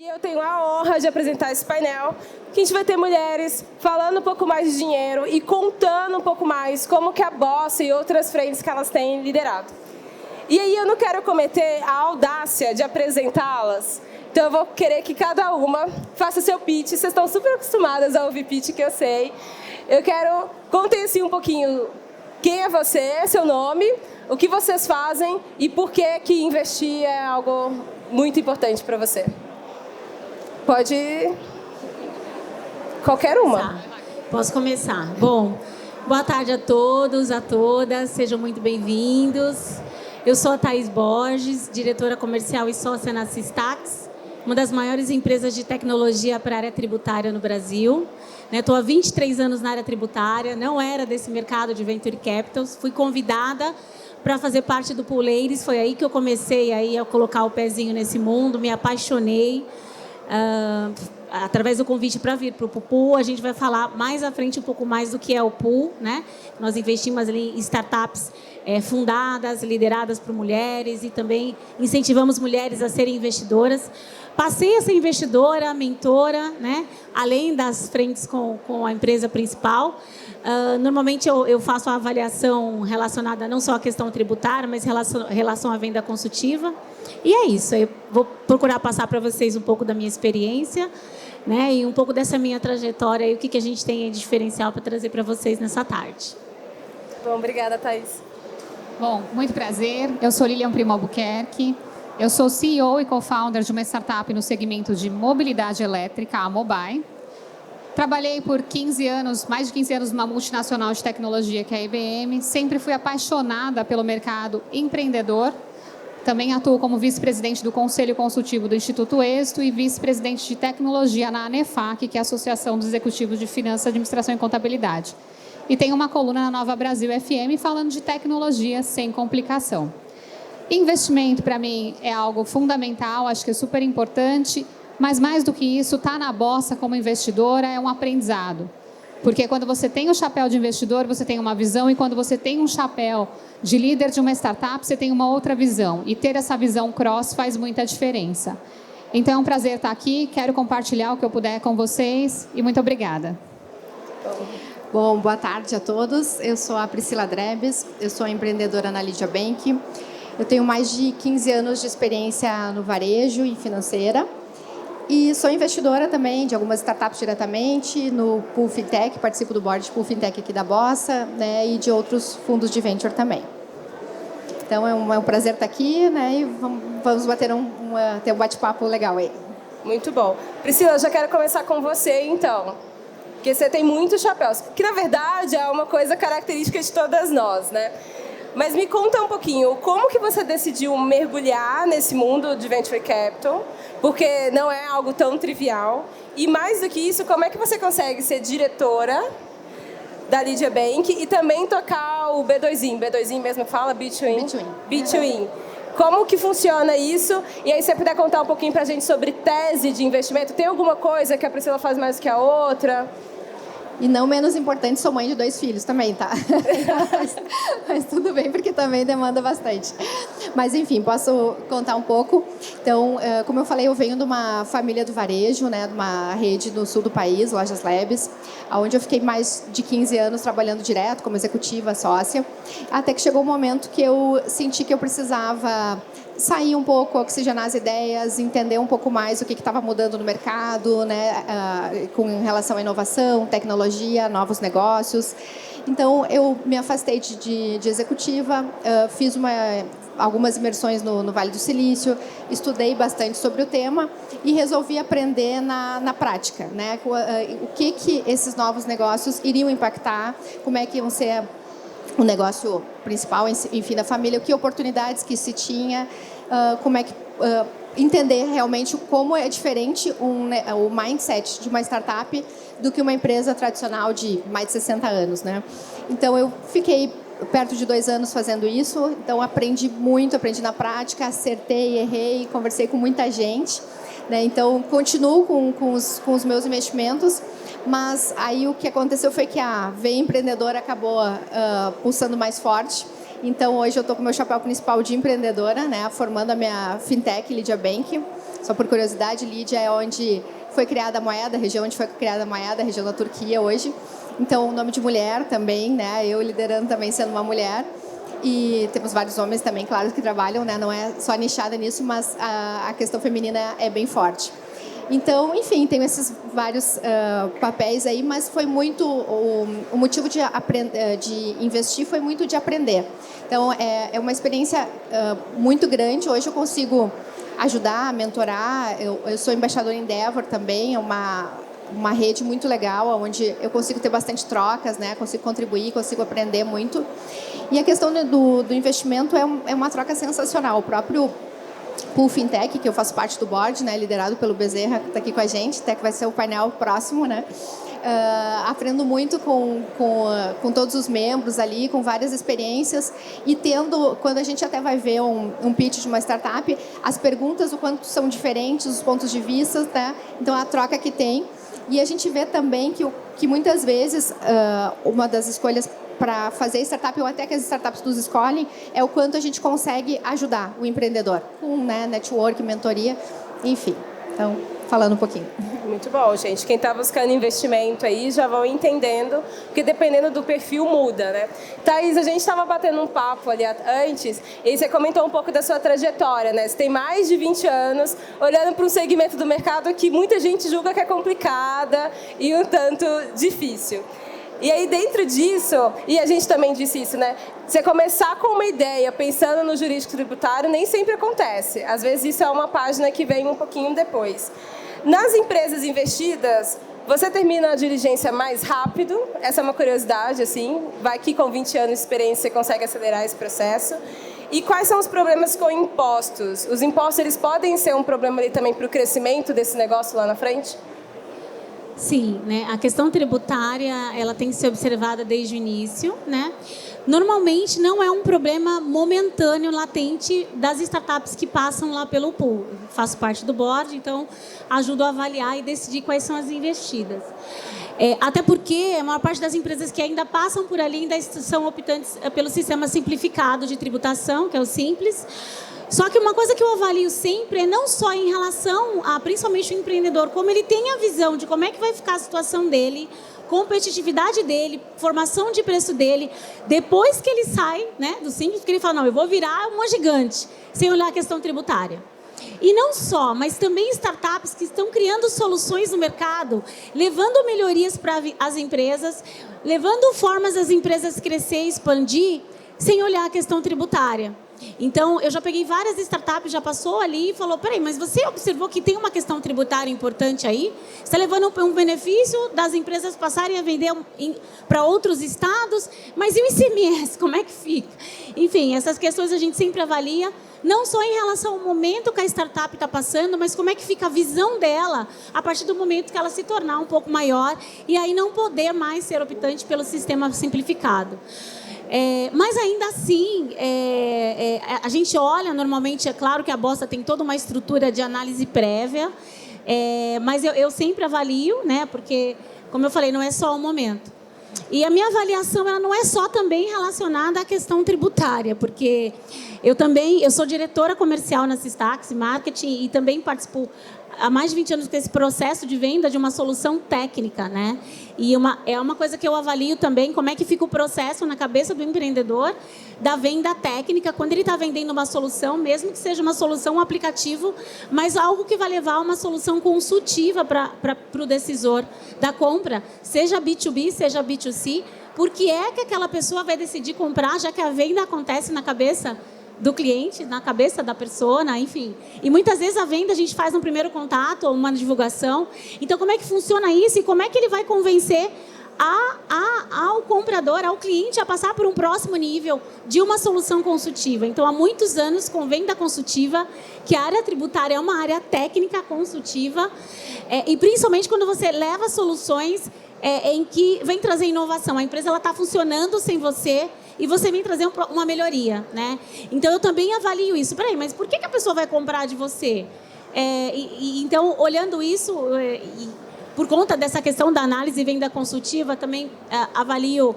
E eu tenho a honra de apresentar esse painel, que a gente vai ter mulheres falando um pouco mais de dinheiro e contando um pouco mais como que a Bossa e outras frentes que elas têm liderado. E aí eu não quero cometer a audácia de apresentá-las, então eu vou querer que cada uma faça seu pitch. Vocês estão super acostumadas a ouvir pitch, que eu sei. Eu quero contar assim um pouquinho quem é você, seu nome, o que vocês fazem e por que investir é algo muito importante para você. Pode qualquer uma. Posso começar? Bom, boa tarde a todos, a todas, sejam muito bem-vindos. Eu sou a Thaís Borges, diretora comercial e sócia na Systax, uma das maiores empresas de tecnologia para a área tributária no Brasil. Estou há 23 anos na área tributária, não era desse mercado de Venture Capitals, fui convidada para fazer parte do Pool Ladies, foi aí que eu comecei aí a colocar o pezinho nesse mundo, me apaixonei. Através do convite para vir para o Pool, a gente vai falar mais à frente um pouco mais do que é o Pool, né? Nós investimos ali em startups fundadas, lideradas por mulheres e também incentivamos mulheres a serem investidoras. Passei a ser investidora, mentora, né? Além das frentes com a empresa principal. Normalmente eu faço a avaliação relacionada não só à questão tributária, mas relação à venda consultiva. E é isso, eu vou procurar passar para vocês um pouco da minha experiência, né, e um pouco dessa minha trajetória e o que a gente tem de diferencial para trazer para vocês nessa tarde. Bom, obrigada, Thaís. Bom, muito prazer. Eu sou Lilian Primo Albuquerque. Eu sou CEO e co-founder de uma startup no segmento de mobilidade elétrica, a Mobile. Trabalhei por 15 anos, mais de 15 anos numa multinacional de tecnologia que é a IBM. Sempre fui apaixonada pelo mercado empreendedor. Também atuo como vice-presidente do Conselho Consultivo do Instituto Êxito e vice-presidente de tecnologia na ANEFAC, que é a Associação dos Executivos de Finanças, Administração e Contabilidade. E tenho uma coluna na Nova Brasil FM falando de tecnologia sem complicação. Investimento, para mim, é algo fundamental, acho que é super importante, mas mais do que isso, estar na Bossa como investidora é um aprendizado. Porque quando você tem o chapéu de investidor, você tem uma visão, e quando você tem um chapéu de líder de uma startup, você tem uma outra visão. E ter essa visão cross faz muita diferença. Então é um prazer estar aqui, quero compartilhar o que eu puder com vocês e muito obrigada. Bom, boa tarde a todos. Eu sou a Priscila Drebes, eu sou empreendedora na Lydia Bank. Eu tenho mais de 15 anos de experiência no varejo e financeira. E sou investidora também de algumas startups diretamente, no Pool Fintech, participo do board de Pool Fintech aqui da Bossa, né, e de outros fundos de venture também. Então é um prazer estar aqui, né, e vamos ter um bate-papo legal aí. Muito bom. Priscila, eu já quero começar com você, então. Porque você tem muitos chapéus, que na verdade é uma coisa característica de todas nós, né? Mas me conta um pouquinho, como que você decidiu mergulhar nesse mundo de Venture Capital? Porque não é algo tão trivial. E mais do que isso, como é que você consegue ser diretora da Lydia Bank e também tocar o B2In? B2In mesmo fala? B2In? B2In. Como que funciona isso? E aí, se você puder contar um pouquinho pra gente sobre tese de investimento. Tem alguma coisa que a Priscila faz mais do que a outra? E não menos importante, sou mãe de 2 filhos também, tá? mas tudo bem, porque também demanda bastante. Mas, enfim, posso contar um pouco. Então, como eu falei, eu venho de uma família do varejo, né, de uma rede no sul do país, Lojas Labs, onde eu fiquei mais de 15 anos trabalhando direto como executiva, sócia, até que chegou um momento que eu senti que eu precisava sair um pouco, oxigenar as ideias, entender um pouco mais o que estava mudando no mercado, né, com relação à inovação, tecnologia, novos negócios. Então, eu me afastei de executiva, fiz algumas imersões no Vale do Silício, estudei bastante sobre o tema e resolvi aprender na prática, né, o que esses novos negócios iriam impactar, como é que iam ser o negócio principal, enfim, da família, que oportunidades que se tinha, como é que entender realmente como é diferente o mindset de uma startup do que uma empresa tradicional de mais de 60 anos, né? Então, eu fiquei perto de 2 anos fazendo isso, então aprendi muito, aprendi na prática, acertei, errei, conversei com muita gente, né? Então, continuo com os meus investimentos, mas aí o que aconteceu foi que a veia empreendedora acabou pulsando mais forte. Então, hoje eu estou com o meu chapéu principal de empreendedora, né, formando a minha fintech, Lydia Bank. Só por curiosidade, Lídia é onde foi criada a moeda, a região onde foi criada a moeda, a região da Turquia hoje. Então, o nome de mulher também, né? Eu liderando também sendo uma mulher. E temos vários homens também, claro, que trabalham, né? Não é só nichada nisso, mas a questão feminina é bem forte. Então, enfim, tenho esses vários papéis aí, mas foi muito... O motivo de investir foi muito de aprender. Então, é uma experiência muito grande. Hoje eu consigo ajudar, mentorar. Eu sou embaixadora em Endeavor também, é uma rede muito legal, onde eu consigo ter bastante trocas, né? Consigo contribuir, consigo aprender muito. E a questão do investimento é uma troca sensacional. O próprio Pool Fintech, que eu faço parte do board, né? Liderado pelo Bezerra, que está aqui com a gente, até que vai ser o painel próximo, né? Aprendo muito com todos os membros ali, com várias experiências e tendo, quando a gente até vai ver um pitch de uma startup, as perguntas, o quanto são diferentes, os pontos de vista, né? Então, a troca que tem. E a gente vê também que muitas vezes uma das escolhas para fazer startup, ou até que as startups nos escolhem, é o quanto a gente consegue ajudar o empreendedor, com network, mentoria, enfim. Então, falando um pouquinho. Muito bom, gente. Quem está buscando investimento aí já vão entendendo, porque dependendo do perfil muda, né? Thaís, a gente estava batendo um papo ali antes e você comentou um pouco da sua trajetória, né? Você tem mais de 20 anos olhando para um segmento do mercado que muita gente julga que é complicada e um tanto difícil. E aí, dentro disso, e a gente também disse isso, né? Você começar com uma ideia pensando no jurídico tributário nem sempre acontece. Às vezes, isso é uma página que vem um pouquinho depois. Nas empresas investidas, você termina a diligência mais rápido. Essa é uma curiosidade, assim. Vai que com 20 anos de experiência você consegue acelerar esse processo. E quais são os problemas com impostos? Os impostos, eles podem ser um problema ali também para o crescimento desse negócio lá na frente? Sim, né? A questão tributária, ela tem que ser observada desde o início, né? Normalmente não é um problema momentâneo, latente das startups que passam lá pelo pool. Eu faço parte do board, então ajudo a avaliar e decidir quais são as investidas. Até porque a maior parte das empresas que ainda passam por ali ainda são optantes pelo sistema simplificado de tributação, que é o Simples. Só que uma coisa que eu avalio sempre é não só em relação a, principalmente o empreendedor, como ele tem a visão de como é que vai ficar a situação dele, competitividade dele, formação de preço dele, depois que ele sai, né, do Simples, porque ele fala, não, eu vou virar uma gigante, sem olhar a questão tributária. E não só, mas também startups que estão criando soluções no mercado, levando melhorias para as empresas, levando formas das empresas crescer e expandir, sem olhar a questão tributária. Então, eu já peguei várias startups, já passou ali e falou, peraí, mas você observou que tem uma questão tributária importante aí? Você está levando um benefício das empresas passarem a vender para outros estados, mas e o ICMS, como é que fica? Enfim, essas questões a gente sempre avalia, não só em relação ao momento que a startup está passando, mas como é que fica a visão dela a partir do momento que ela se tornar um pouco maior e aí não poder mais ser optante pelo sistema simplificado. Mas ainda assim, a gente olha, normalmente, é claro que a Bossa tem toda uma estrutura de análise prévia, mas eu sempre avalio, né, porque, como eu falei, não é só o momento. E a minha avaliação ela não é só também relacionada à questão tributária, porque eu sou diretora comercial na Systax Marketing e também participo há mais de 20 anos desse processo de venda de uma solução técnica, né? E é uma coisa que eu avalio também, como é que fica o processo na cabeça do empreendedor da venda técnica, quando ele está vendendo uma solução, mesmo que seja uma solução, um aplicativo, mas algo que vai levar a uma solução consultiva para o decisor da compra, seja B2B, seja B2C, porque é que aquela pessoa vai decidir comprar, já que a venda acontece na cabeça do cliente, na cabeça da persona, enfim. E muitas vezes a venda a gente faz um primeiro contato ou uma divulgação. Então, como é que funciona isso e como é que ele vai convencer ao comprador, ao cliente, a passar por um próximo nível de uma solução consultiva? Então, há muitos anos com venda consultiva, que a área tributária é uma área técnica consultiva, e principalmente quando você leva soluções em que vem trazer inovação. A empresa está funcionando sem você, e você vem trazer uma melhoria, né? Então, eu também avalio isso. Peraí, mas por que a pessoa vai comprar de você? Então, olhando isso, por conta dessa questão da análise e venda consultiva, também avalio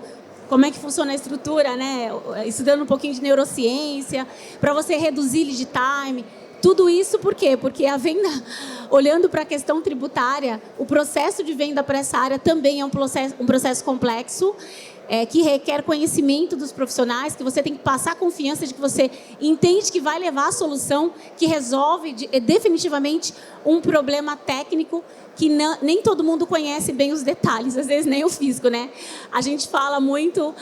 como é que funciona a estrutura, né? Estudando um pouquinho de neurociência, para você reduzir lead time. Tudo isso por quê? Porque a venda, olhando para a questão tributária, o processo de venda para essa área também é um processo complexo, que requer conhecimento dos profissionais, que você tem que passar confiança de que você entende que vai levar a solução que resolve definitivamente um problema técnico que nem todo mundo conhece bem os detalhes, às vezes nem o físico, né? A gente fala muito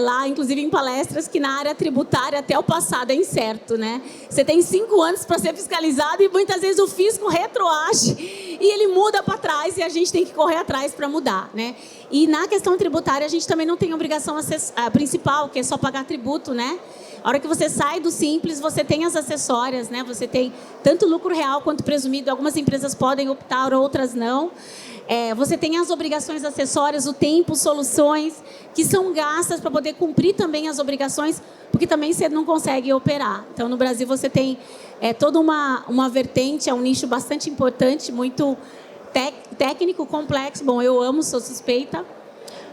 lá, inclusive em palestras, que na área tributária até o passado é incerto, né? Você tem 5 anos para ser fiscalizado e muitas vezes o físico retroage e ele muda para trás e a gente tem que correr atrás para mudar, né? E na questão tributária a gente também não tem obrigação principal, que é só pagar tributo, né? A hora que você sai do simples, você tem as acessórias, né? Você tem tanto lucro real quanto presumido. Algumas empresas podem optar, outras não. Você tem as obrigações acessórias, o tempo, soluções, que são gastas para poder cumprir também as obrigações, porque também você não consegue operar. Então, no Brasil, você tem toda uma vertente, é um nicho bastante importante, muito técnico, complexo. Bom, eu amo, sou suspeita,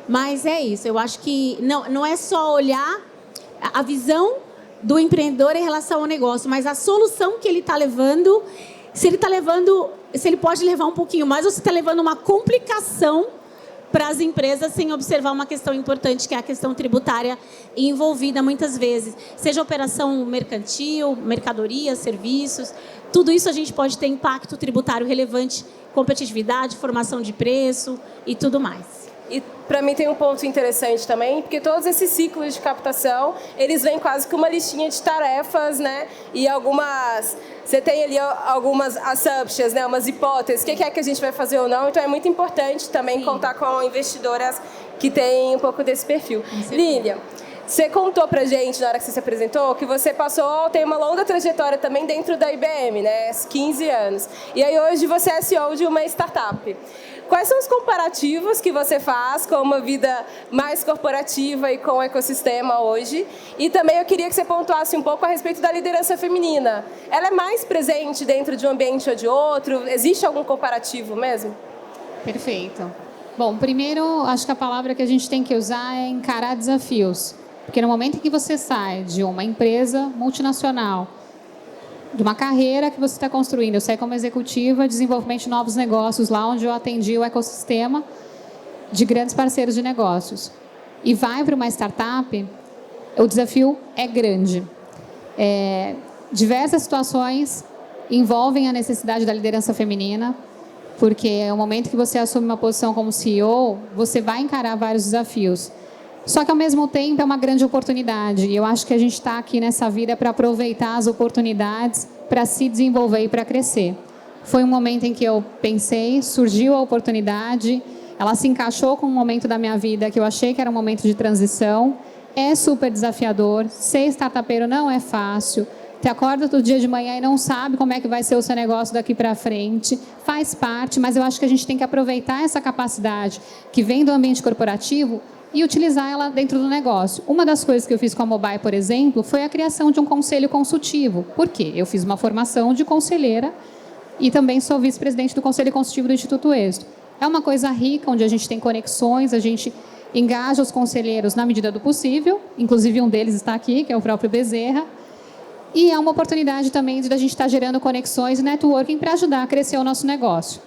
mas é isso. Eu acho que não é só olhar a visão do empreendedor em relação ao negócio, mas a solução que ele está levando, se ele pode levar um pouquinho mais ou se está levando uma complicação para as empresas sem observar uma questão importante, que é a questão tributária envolvida muitas vezes. Seja operação mercantil, mercadoria, serviços, tudo isso a gente pode ter impacto tributário relevante, competitividade, formação de preço e tudo mais. E para mim tem um ponto interessante também, porque todos esses ciclos de captação, eles vêm quase com uma listinha de tarefas, né? E você tem ali algumas assumptions, né? Umas hipóteses, o que é que a gente vai fazer ou não. Então é muito importante também contar com investidoras que têm um pouco desse perfil. Lilian, você contou pra gente, na hora que você se apresentou, que você tem uma longa trajetória também dentro da IBM, né? 15 anos. E aí hoje você é CEO de uma startup. Quais são os comparativos que você faz com uma vida mais corporativa e com o ecossistema hoje? E também eu queria que você pontuasse um pouco a respeito da liderança feminina. Ela é mais presente dentro de um ambiente ou de outro? Existe algum comparativo mesmo? Perfeito. Bom, primeiro, acho que a palavra que a gente tem que usar é encarar desafios. Porque no momento em que você sai de uma empresa multinacional, de uma carreira que você está construindo, eu saí como executiva, desenvolvimento de novos negócios, lá onde eu atendi o ecossistema de grandes parceiros de negócios. E vai para uma startup, o desafio é grande. Diversas situações envolvem a necessidade da liderança feminina, porque é o momento que você assume uma posição como CEO, você vai encarar vários desafios. Só que, ao mesmo tempo, é uma grande oportunidade. E eu acho que a gente está aqui nessa vida para aproveitar as oportunidades, para se desenvolver e para crescer. Foi um momento em que eu pensei, surgiu a oportunidade, ela se encaixou com um momento da minha vida que eu achei que era um momento de transição. É super desafiador, ser startupeiro não é fácil. Você acorda todo dia de manhã e não sabe como é que vai ser o seu negócio daqui para frente. Faz parte, mas eu acho que a gente tem que aproveitar essa capacidade que vem do ambiente corporativo e utilizar ela dentro do negócio. Uma das coisas que eu fiz com a Mobile, por exemplo, foi a criação de um conselho consultivo. Por quê? Eu fiz uma formação de conselheira e também sou vice-presidente do Conselho Consultivo do Instituto Êxito. É uma coisa rica, onde a gente tem conexões, a gente engaja os conselheiros na medida do possível, inclusive um deles está aqui, que é o próprio Bezerra, e é uma oportunidade também de a gente estar gerando conexões e networking para ajudar a crescer o nosso negócio.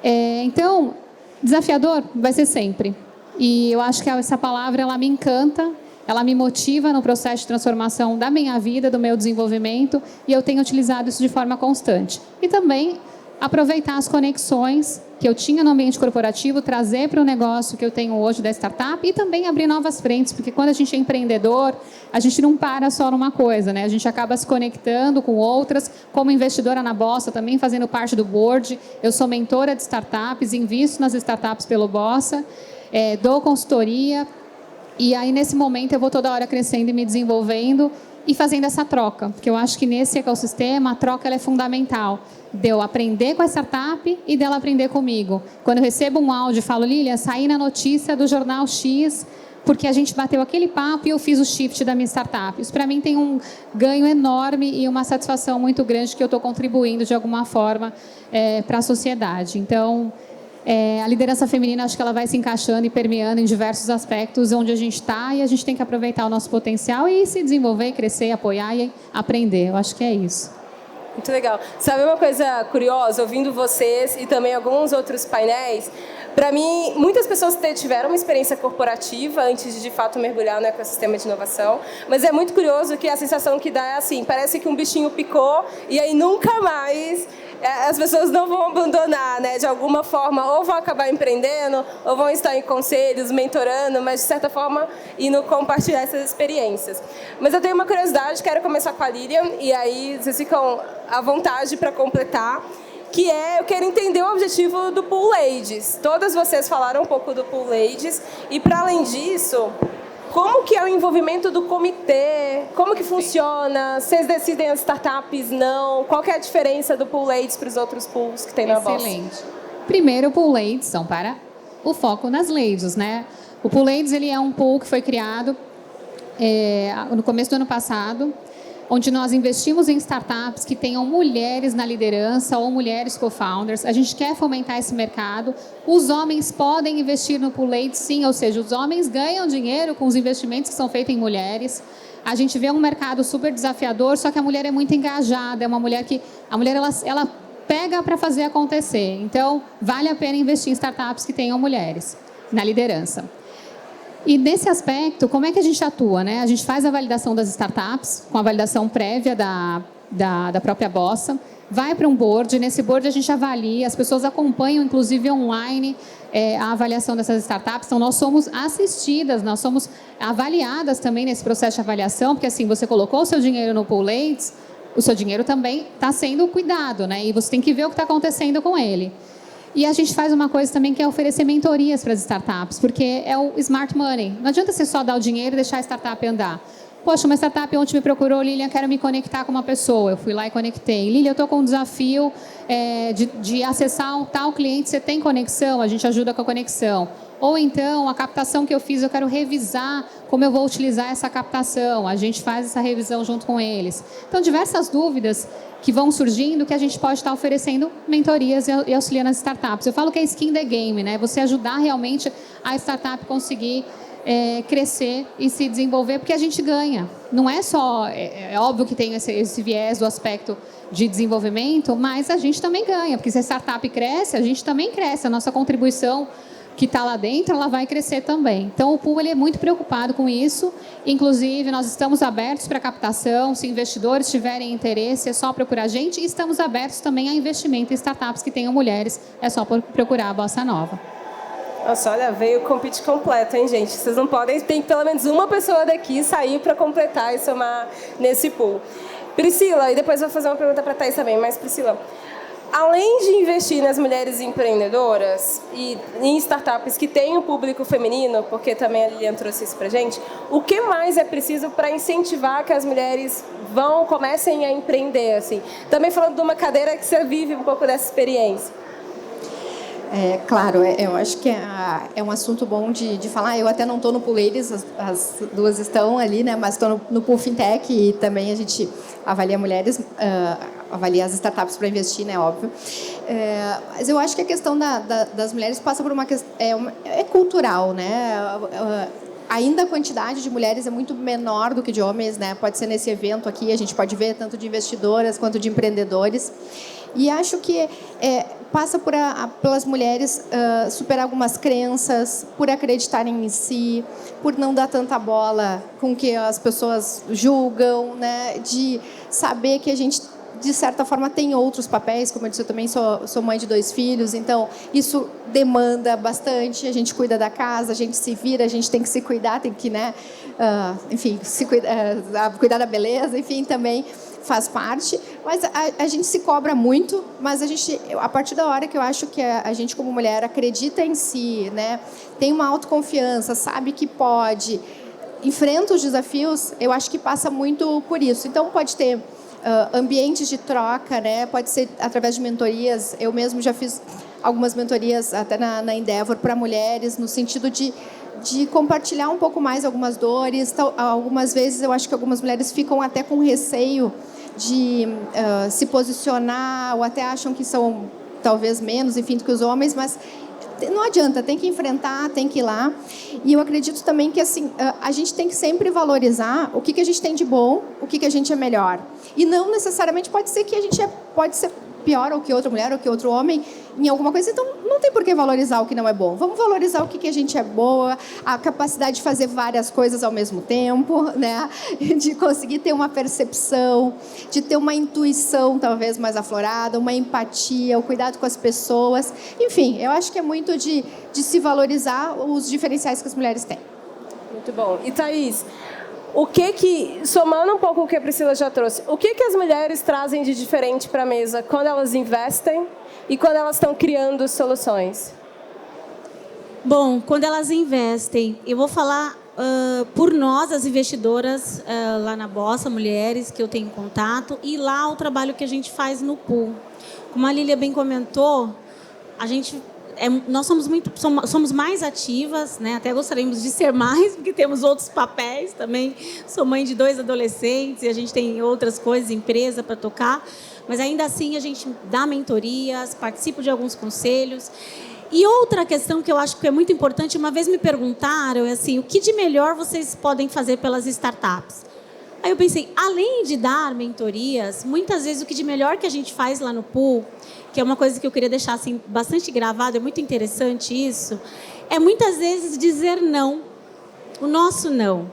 Então, desafiador vai ser sempre. E eu acho que essa palavra, ela me encanta, ela me motiva no processo de transformação da minha vida, do meu desenvolvimento, e eu tenho utilizado isso de forma constante. E também aproveitar as conexões que eu tinha no ambiente corporativo, trazer para o negócio que eu tenho hoje da startup e também abrir novas frentes, porque quando a gente é empreendedor, a gente não para só numa coisa, né? A gente acaba se conectando com outras, como investidora na Bossa, também fazendo parte do board. Eu sou mentora de startups, invisto nas startups pelo Bossa, dou consultoria, e aí nesse momento eu vou toda hora crescendo e me desenvolvendo e fazendo essa troca, porque eu acho que nesse ecossistema a troca ela é fundamental, de eu aprender com a startup e dela aprender comigo. Quando eu recebo um áudio e falo, Lilian, saí na notícia do jornal X, porque a gente bateu aquele papo e eu fiz o shift da minha startup. Isso para mim tem um ganho enorme e uma satisfação muito grande que eu estou contribuindo de alguma forma para a sociedade. Então, A liderança feminina, acho que ela vai se encaixando e permeando em diversos aspectos onde a gente está, e a gente tem que aproveitar o nosso potencial e se desenvolver, crescer, apoiar e aprender. Eu acho que é isso. Muito legal. Sabe uma coisa curiosa, ouvindo vocês e também alguns outros painéis, para mim, muitas pessoas tiveram uma experiência corporativa antes de fato mergulhar no ecossistema de inovação, mas é muito curioso que a sensação que dá é assim, parece que um bichinho picou e aí nunca mais as pessoas não vão abandonar, né? De alguma forma, ou vão acabar empreendendo, ou vão estar em conselhos, mentorando, mas de certa forma indo compartilhar essas experiências. Mas eu tenho uma curiosidade, quero começar com a Lilian, e aí vocês ficam à vontade para completar, que eu quero entender o objetivo do Pool Ladies. Todas vocês falaram um pouco do Pool Ladies, e para além disso, como que é o envolvimento do comitê? Como que funciona? Vocês decidem as startups? Não? Qual que é a diferença do Pool Ladies para os outros pools que tem na bolsa? Excelente. Primeiro, o Pool Ladies são para o foco nas ladies, né? O Pool Ladies, ele é um pool que foi criado no começo do ano passado, onde nós investimos em startups que tenham mulheres na liderança ou mulheres co-founders. A gente quer fomentar esse mercado. Os homens podem investir no Pool Ladies, sim, ou seja, os homens ganham dinheiro com os investimentos que são feitos em mulheres. A gente vê um mercado super desafiador, só que a mulher é muito engajada, é uma mulher que... A mulher, ela pega para fazer acontecer. Então, vale a pena investir em startups que tenham mulheres na liderança. E nesse aspecto, como é que a gente atua, né? A gente faz a validação das startups, com a validação prévia da própria Bossa, vai para um board, nesse board a gente avalia, as pessoas acompanham, inclusive online, a avaliação dessas startups. Então, nós somos assistidas, nós somos avaliadas também nesse processo de avaliação, porque assim, você colocou o seu dinheiro no Pool Ladies, o seu dinheiro também está sendo cuidado, né? E você tem que ver o que está acontecendo com ele. E a gente faz uma coisa também que é oferecer mentorias para as startups, porque é o smart money. Não adianta você só dar o dinheiro e deixar a startup andar. Poxa, uma startup ontem me procurou, Lilian, quero me conectar com uma pessoa. Eu fui lá e conectei. Lilian, eu estou com um desafio de acessar um tal cliente, você tem conexão? A gente ajuda com a conexão. Ou então, a captação que eu fiz, eu quero revisar como eu vou utilizar essa captação. A gente faz essa revisão junto com eles. Então, diversas dúvidas que vão surgindo, que a gente pode estar oferecendo mentorias e auxiliando as startups. Eu falo que é skin the game, né? Você ajudar realmente a startup conseguir crescer e se desenvolver, porque a gente ganha. Não é só... É óbvio que tem esse viés do aspecto de desenvolvimento, mas a gente também ganha, porque se a startup cresce, a gente também cresce. A nossa contribuição que está lá dentro, ela vai crescer também. Então, o Pool ele é muito preocupado com isso. Inclusive, nós estamos abertos para captação. Se investidores tiverem interesse, é só procurar a gente. E estamos abertos também a investimento em startups que tenham mulheres. É só procurar a Bossa Nova. Nossa, olha, veio o compete completo, hein, gente? Vocês não podem... Tem pelo menos uma pessoa daqui sair para completar e somar nesse pool. Priscila, e depois eu vou fazer uma pergunta para a Thaís também, mas Priscila... Além de investir nas mulheres empreendedoras e em startups que têm o público feminino, porque também a Lilian trouxe isso pra gente, o que mais é preciso para incentivar que as mulheres comecem a empreender, assim? Também falando de uma cadeira que você vive um pouco dessa experiência. Claro, eu acho que é um assunto bom de falar. Eu até não estou no Pool Ladies, as duas estão ali, né? Mas estou no Pool Fintech e também a gente avalia mulheres, avalia as startups para investir, né? Óbvio. Mas eu acho que a questão das mulheres passa por uma questão... É cultural, né? Ainda a quantidade de mulheres é muito menor do que de homens, né? Pode ser nesse evento aqui, a gente pode ver tanto de investidoras quanto de empreendedores. E acho que passa pelas mulheres superar algumas crenças, por acreditarem em si, por não dar tanta bola com o que as pessoas julgam, né? De saber que a gente, de certa forma, tem outros papéis. Como eu disse, eu também sou mãe de 2 filhos, então isso demanda bastante. A gente cuida da casa, a gente se vira, a gente tem que se cuidar, tem que, né? Enfim, cuidar da beleza, enfim, também faz parte, mas a gente se cobra muito, mas a partir da hora que eu acho que a gente como mulher acredita em si, né, tem uma autoconfiança, sabe que pode, enfrenta os desafios, eu acho que passa muito por isso. Então pode ter ambientes de troca, né, pode ser através de mentorias. Eu mesmo já fiz algumas mentorias até na Endeavor para mulheres, no sentido de compartilhar um pouco mais algumas dores. Algumas vezes eu acho que algumas mulheres ficam até com receio de se posicionar, ou até acham que são talvez menos, enfim, do que os homens, mas não adianta, tem que enfrentar, tem que ir lá. E eu acredito também que assim, a gente tem que sempre valorizar o que a gente tem de bom, o que a gente é melhor. E não necessariamente pode ser que a gente pode ser pior ou que outra mulher ou que outro homem em alguma coisa, então não tem por que valorizar o que não é bom. Vamos valorizar o que a gente é boa, a capacidade de fazer várias coisas ao mesmo tempo, né? De conseguir ter uma percepção, de ter uma intuição talvez mais aflorada, uma empatia, o cuidado com as pessoas. Enfim, eu acho que é muito de se valorizar os diferenciais que as mulheres têm. Muito bom. E Thaís, somando um pouco o que a Priscila já trouxe, o que as mulheres trazem de diferente para a mesa quando elas investem e quando elas estão criando soluções? Bom, quando elas investem, eu vou falar por nós, as investidoras lá na Bossa, mulheres que eu tenho contato, e lá o trabalho que a gente faz no pool. Como a Lília bem comentou, nós somos mais ativas, né? Até gostaríamos de ser mais, porque temos outros papéis também. Sou mãe de 2 adolescentes e a gente tem outras coisas, empresa para tocar. Mas ainda assim a gente dá mentorias, participa de alguns conselhos. E outra questão que eu acho que é muito importante, uma vez me perguntaram, assim, o que de melhor vocês podem fazer pelas startups? Aí eu pensei, além de dar mentorias, muitas vezes o que de melhor que a gente faz lá no pool, que é uma coisa que eu queria deixar assim, bastante gravado, é muito interessante isso, é muitas vezes dizer não, o nosso não.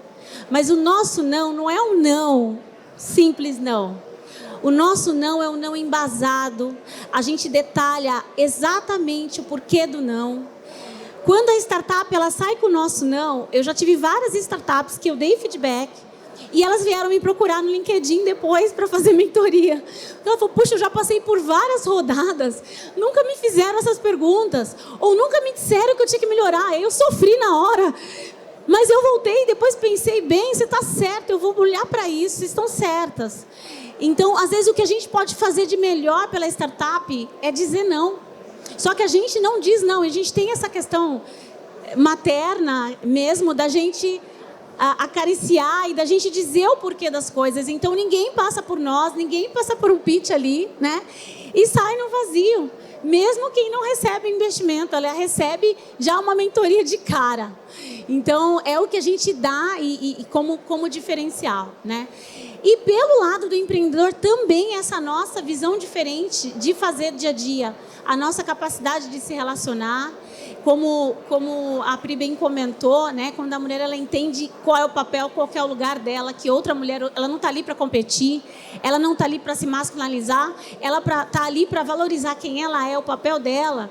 Mas o nosso não é um não simples não. O nosso não é um não embasado, a gente detalha exatamente o porquê do não. Quando a startup ela sai com o nosso não, eu já tive várias startups que eu dei feedback, e elas vieram me procurar no LinkedIn depois para fazer mentoria. Então, ela falou, puxa, eu já passei por várias rodadas, nunca me fizeram essas perguntas, ou nunca me disseram que eu tinha que melhorar, eu sofri na hora. Mas eu voltei e depois pensei, bem, você está certa, eu vou olhar para isso, vocês estão certas. Então, às vezes, o que a gente pode fazer de melhor pela startup é dizer não. Só que a gente não diz não, a gente tem essa questão materna mesmo da gente acariciar e da gente dizer o porquê das coisas. Então, ninguém passa por nós, ninguém passa por um pitch ali, né? E sai no vazio. Mesmo quem não recebe investimento, ela recebe já uma mentoria de cara. Então, é o que a gente dá e como diferencial, né? E pelo lado do empreendedor também essa nossa visão diferente de fazer dia a dia, a nossa capacidade de se relacionar, como a Pri bem comentou, né? Quando a mulher ela entende qual é o papel, qual é o lugar dela, que outra mulher ela não está ali para competir, ela não está ali para se masculinizar, ela está ali para valorizar quem ela é, o papel dela.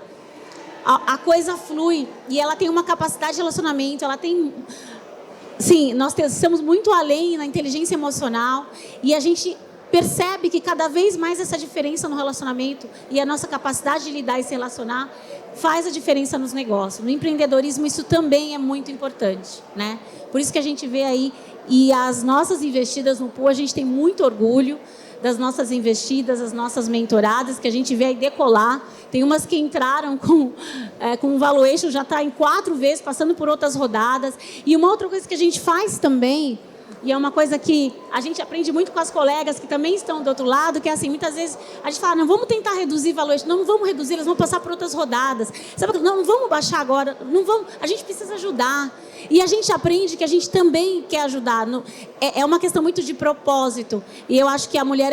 A coisa flui e ela tem uma capacidade de relacionamento, ela tem... Sim, nós estamos muito além na inteligência emocional e a gente percebe que cada vez mais essa diferença no relacionamento e a nossa capacidade de lidar e se relacionar faz a diferença nos negócios. No empreendedorismo isso também é muito importante, né? Por isso que a gente vê aí, e as nossas investidas no pool, a gente tem muito orgulho das nossas investidas, as nossas mentoradas, que a gente vê aí decolar. Tem umas que entraram com um valuation, já está em 4 vezes, passando por outras rodadas. E uma outra coisa que a gente faz também, e é uma coisa que a gente aprende muito com as colegas que também estão do outro lado, que é assim, muitas vezes a gente fala, não vamos tentar reduzir valuation, não vamos reduzir, elas vão passar por outras rodadas. Sabe, não vamos baixar agora, não vamos, a gente precisa ajudar. E a gente aprende que a gente também quer ajudar. É uma questão muito de propósito. E eu acho que a mulher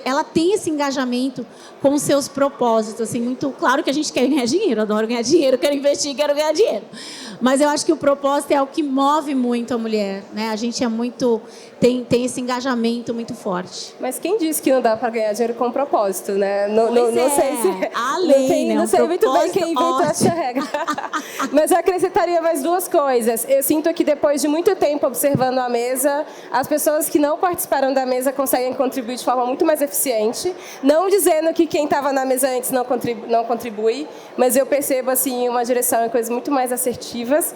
ela tem esse engajamento com os seus propósitos. Assim, muito claro que a gente quer ganhar dinheiro, adoro ganhar dinheiro, quero investir, quero ganhar dinheiro. Mas eu acho que o propósito é o que move muito a mulher, né? A gente é muito... Tem esse engajamento muito forte. Mas quem disse que não dá para ganhar dinheiro com propósito, né? Não sei se... A lei, né? Não sei muito bem quem inventou essa regra. Mas eu acrescentaria mais 2 coisas. Eu sinto que depois de muito tempo observando a mesa, as pessoas que não participaram da mesa conseguem contribuir de forma muito mais eficiente. Não dizendo que quem estava na mesa antes não contribui, mas eu percebo assim, uma direção em coisas muito mais assertivas.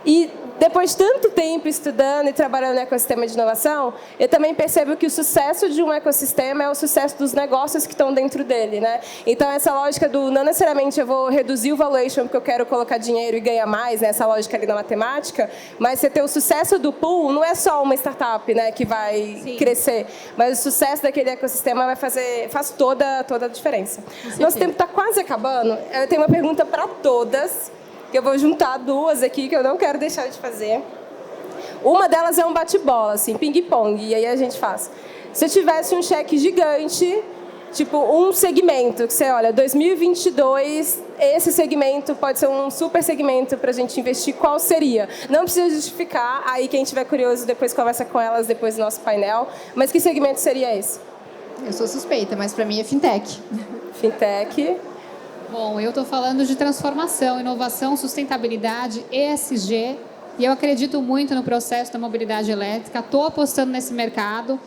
E depois de tanto tempo estudando e trabalhando no ecossistema de inovação, eu também percebo que o sucesso de um ecossistema é o sucesso dos negócios que estão dentro dele, né? Então, essa lógica do não necessariamente eu vou reduzir o valuation porque eu quero colocar dinheiro e ganhar mais, né? Essa lógica ali na matemática, mas você ter o sucesso do pool não é só uma startup, né, que vai crescer, mas o sucesso daquele ecossistema faz toda a diferença. Nosso tempo está quase acabando. Eu tenho uma pergunta para todas, que eu vou juntar duas aqui que eu não quero deixar de fazer. Uma delas é um bate-bola, assim, ping-pong, e aí a gente faz. Se eu tivesse um cheque gigante, tipo um segmento, que você olha, 2022, esse segmento pode ser um super segmento para a gente investir, qual seria? Não precisa justificar, aí quem tiver curioso depois conversa com elas depois do nosso painel, mas que segmento seria esse? Eu sou suspeita, mas para mim é fintech. Fintech. Bom, eu estou falando de transformação, inovação, sustentabilidade, ESG, e eu acredito muito no processo da mobilidade elétrica, estou apostando nesse mercado.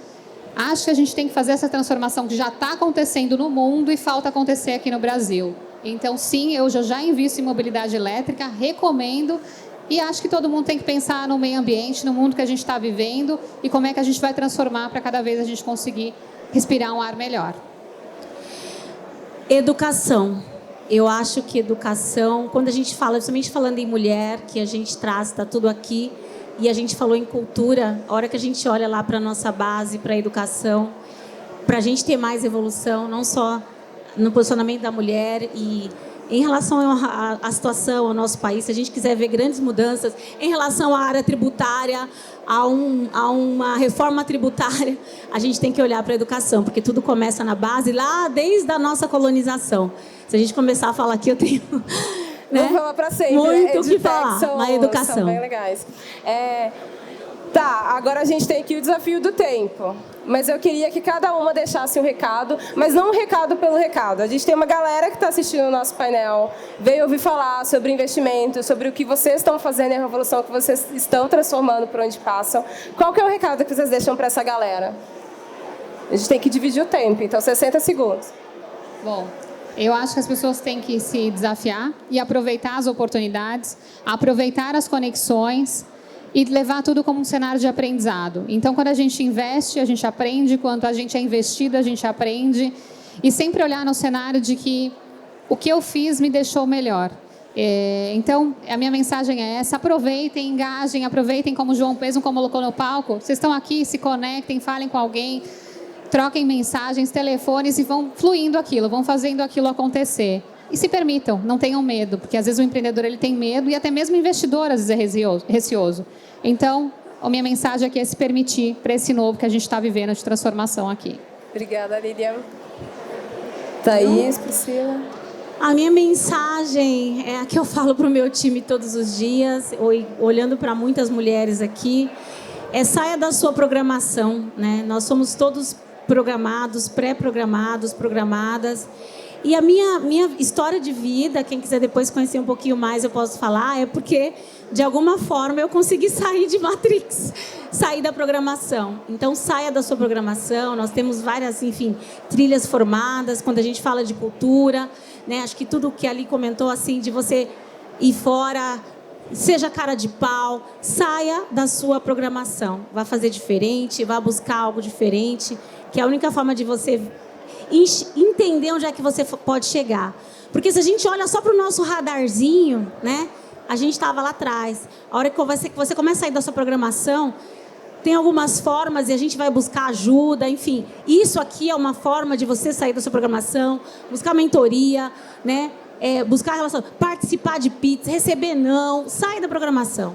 Acho que a gente tem que fazer essa transformação que já está acontecendo no mundo e falta acontecer aqui no Brasil. Então, sim, eu já invisto em mobilidade elétrica, recomendo, e acho que todo mundo tem que pensar no meio ambiente, no mundo que a gente está vivendo e como é que a gente vai transformar para cada vez a gente conseguir respirar um ar melhor. Educação. Eu acho que educação, quando a gente fala, principalmente falando em mulher, que a gente traz, está tudo aqui, e a gente falou em cultura, a hora que a gente olha lá para a nossa base, para a educação, para a gente ter mais evolução, não só no posicionamento da mulher e em relação à situação, ao nosso país, se a gente quiser ver grandes mudanças em relação à área tributária, a uma reforma tributária, a gente tem que olhar para a educação, porque tudo começa na base, lá desde a nossa colonização. Se a gente começar a falar aqui, eu tenho... Né? Vamos falar para sempre. Muito o que falar na educação. São bem legais. Tá, agora a gente tem aqui o desafio do tempo. Mas eu queria que cada uma deixasse um recado, mas não um recado pelo recado. A gente tem uma galera que está assistindo o nosso painel, veio ouvir falar sobre investimento, sobre o que vocês estão fazendo e a revolução que vocês estão transformando por onde passam. Qual que é o recado que vocês deixam para essa galera? A gente tem que dividir o tempo, então 60 segundos. Bom, eu acho que as pessoas têm que se desafiar e aproveitar as oportunidades, aproveitar as conexões e levar tudo como um cenário de aprendizado. Então, quando a gente investe, a gente aprende. Quando a gente é investido, a gente aprende. E sempre olhar no cenário de que o que eu fiz me deixou melhor. Então, a minha mensagem é essa. Aproveitem, engajem, aproveitem como o João Peso colocou no palco. Vocês estão aqui, se conectem, falem com alguém, troquem mensagens, telefones e vão fluindo aquilo, vão fazendo aquilo acontecer. E se permitam, não tenham medo, porque às vezes o empreendedor ele tem medo e até mesmo o investidor às vezes é receoso. Então, a minha mensagem aqui é se permitir para esse novo que a gente está vivendo de transformação aqui. Obrigada, Lilian. Thaís, Priscila. A minha mensagem é a que eu falo para o meu time todos os dias, olhando para muitas mulheres aqui, saia da sua programação, né? Nós somos todos programados, pré-programados, programadas. E a minha história de vida, quem quiser depois conhecer um pouquinho mais, eu posso falar, é porque, de alguma forma, eu consegui sair de Matrix, sair da programação. Então, saia da sua programação. Nós temos várias, enfim, trilhas formadas, quando a gente fala de cultura, né? Acho que tudo que ali comentou, assim, de você ir fora, seja cara de pau, saia da sua programação. Vá fazer diferente, vá buscar algo diferente, que é a única forma de você entender onde é que você pode chegar. Porque se a gente olha só para o nosso radarzinho, né? A gente estava lá atrás. A hora que você começa a sair da sua programação, tem algumas formas e a gente vai buscar ajuda, enfim. Isso aqui é uma forma de você sair da sua programação, buscar mentoria, né? Buscar relação, participar de pits, receber não, sair da programação.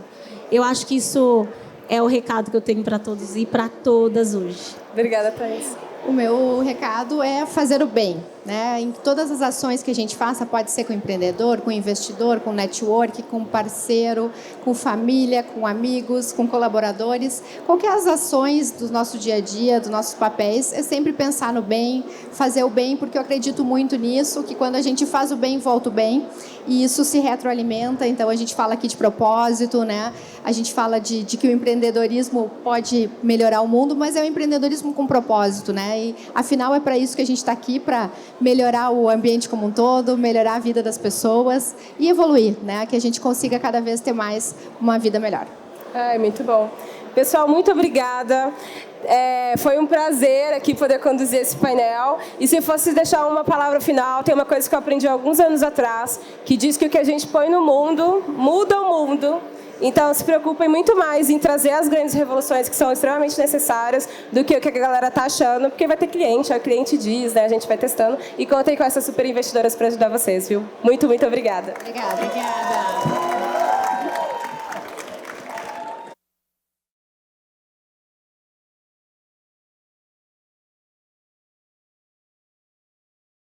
Eu acho que isso é o recado que eu tenho para todos e para todas hoje. Obrigada, Thaís. O meu recado é fazer o bem, né? Em todas as ações que a gente faça, pode ser com o empreendedor, com o investidor, com o network, com o parceiro, com família, com amigos, com colaboradores. Qualquer as ações do nosso dia a dia, dos nossos papéis, é sempre pensar no bem, fazer o bem, porque eu acredito muito nisso, que quando a gente faz o bem, volta o bem, e isso se retroalimenta. Então, a gente fala aqui de propósito, né? A gente fala de que o empreendedorismo pode melhorar o mundo, mas é um empreendedorismo com propósito, né? E, afinal, é para isso que a gente está aqui, para melhorar o ambiente como um todo, melhorar a vida das pessoas e evoluir, né? Que a gente consiga cada vez ter mais uma vida melhor. Ai, muito bom. Pessoal, muito obrigada. Foi um prazer aqui poder conduzir esse painel. E se fosse deixar uma palavra final, tem uma coisa que eu aprendi alguns anos atrás, que diz que o que a gente põe no mundo, muda o mundo. Então, se preocupem muito mais em trazer as grandes revoluções que são extremamente necessárias do que o que a galera está achando, porque vai ter cliente, o cliente diz, né? A gente vai testando. E contem com essas super investidoras para ajudar vocês, viu? Muito, muito obrigada. Obrigada. Obrigada.